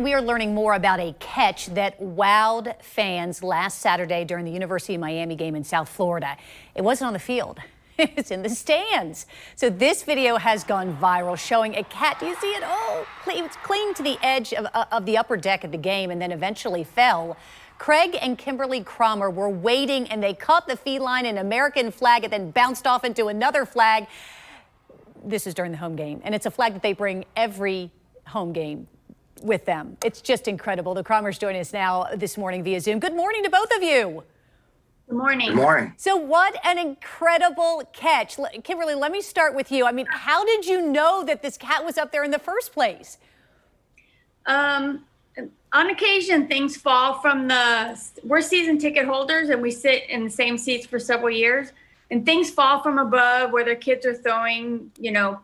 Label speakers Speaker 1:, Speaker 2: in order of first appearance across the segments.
Speaker 1: We are learning more about a catch that wowed fans last Saturday during the University of Miami game in South Florida. It wasn't on the field. It's in the stands. So this video has gone viral, showing a cat. Do you see it? Oh, it's clinging to the edge of the upper deck of the game and then eventually fell. Craig and Kimberly Cromer were waiting, and they caught the feline, an American flag, and then bounced off into another flag. This is during the home game, and it's a flag that they bring every home game with them. It's just incredible. The Cromers join us now this morning via Zoom. Good morning to both of you.
Speaker 2: Good morning.
Speaker 3: Good morning.
Speaker 1: So what an incredible catch. Kimberly, let me start with you. I mean, how did you know that this cat was up there in the first place?
Speaker 2: On occasion, things fall from we're season ticket holders and we sit in the same seats for several years, and things fall from above, whether kids are throwing,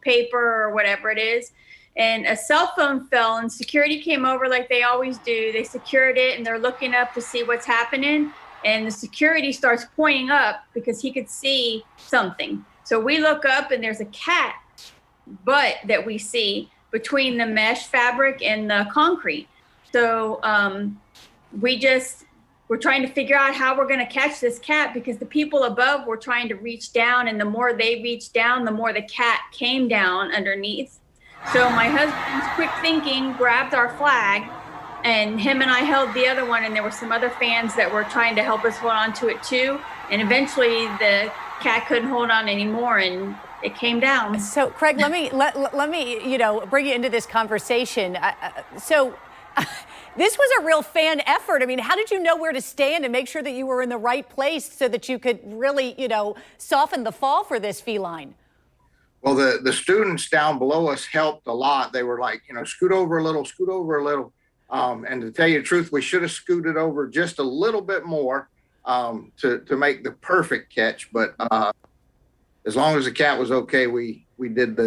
Speaker 2: paper or whatever it is. And a cell phone fell, and security came over like they always do. They secured it, and they're looking up to see what's happening. And the security starts pointing up because he could see something. So we look up, and there's a cat butt that we see between the mesh fabric and the concrete. So we're trying to figure out how we're going to catch this cat, because the people above were trying to reach down, and the more they reached down, the more the cat came down underneath. So my husband's quick thinking grabbed our flag, and him and I held the other one, and there were some other fans that were trying to help us hold on to it too. And eventually the cat couldn't hold on anymore, and it came down.
Speaker 1: So Craig, let me bring you into this conversation. This was a real fan effort. I mean, how did you know where to stand and make sure that you were in the right place so that you could really, soften the fall for this feline?
Speaker 3: Well, the students down below us helped a lot. They were like, scoot over a little, scoot over a little. And to tell you the truth, we should have scooted over just a little bit more to make the perfect catch. But as long as the cat was okay, we did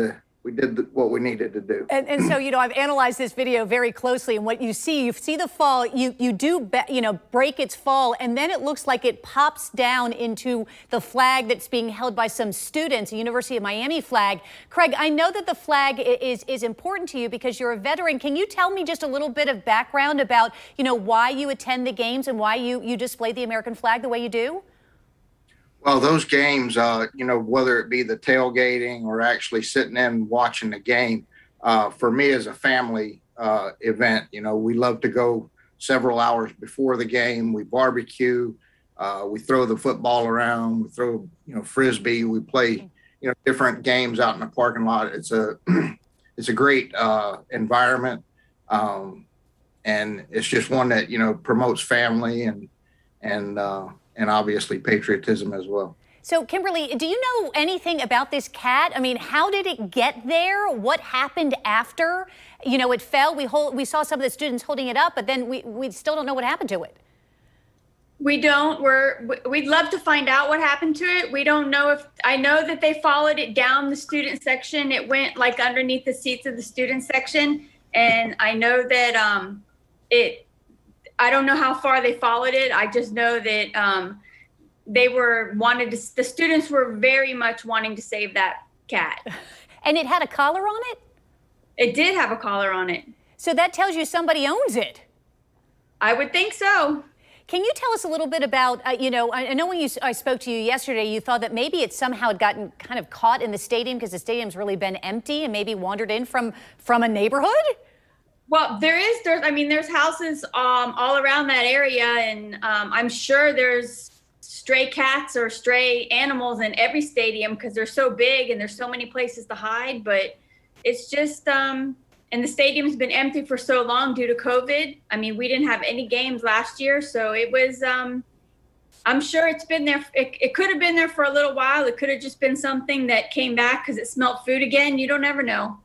Speaker 3: what we needed to do.
Speaker 1: And so, I've analyzed this video very closely, and what you see the fall, you do break its fall, and then it looks like it pops down into the flag that's being held by some students, a University of Miami flag. Craig, I know that the flag is important to you because you're a veteran. Can you tell me just a little bit of background about, why you attend the games and why you display the American flag the way you do?
Speaker 3: Well, those games, whether it be the tailgating or actually sitting in watching the game, for me as a family event, we love to go several hours before the game. We barbecue, we throw the football around, we throw, Frisbee, we play, different games out in the parking lot. It's a great environment. And it's just one that, promotes family and obviously patriotism as well.
Speaker 1: So, Kimberly, do you know anything about this cat? I mean, how did it get there? What happened after? It fell. We saw some of the students holding it up, but then we still don't know what happened to it.
Speaker 2: We don't. We'd love to find out what happened to it. We don't know I know that they followed it down the student section. It went like underneath the seats of the student section. And I know that I don't know how far they followed it. I just know that the students were very much wanting to save that cat.
Speaker 1: And it had a collar on it?
Speaker 2: It did have a collar on it.
Speaker 1: So that tells you somebody owns it.
Speaker 2: I would think so.
Speaker 1: Can you tell us a little bit about, I know when I spoke to you yesterday, you thought that maybe it somehow had gotten kind of caught in the stadium because the stadium's really been empty and maybe wandered in from a neighborhood?
Speaker 2: Well, there's houses all around that area, and I'm sure there's stray cats or stray animals in every stadium because they're so big and there's so many places to hide. But it's just, and the stadium's been empty for so long due to COVID. I mean, we didn't have any games last year, so it was, I'm sure it's been there. It could have been there for a little while. It could have just been something that came back because it smelled food again. You don't ever know.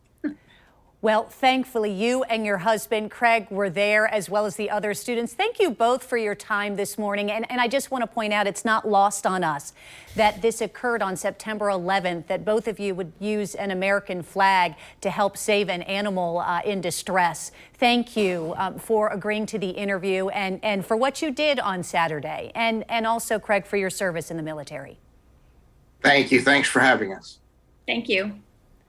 Speaker 1: Well, thankfully, you and your husband, Craig, were there, as well as the other students. Thank you both for your time this morning. And I just want to point out, it's not lost on us that this occurred on September 11th, that both of you would use an American flag to help save an animal in distress. Thank you for agreeing to the interview and for what you did on Saturday. And also, Craig, for your service in the military.
Speaker 3: Thank you. Thanks for having us.
Speaker 2: Thank you.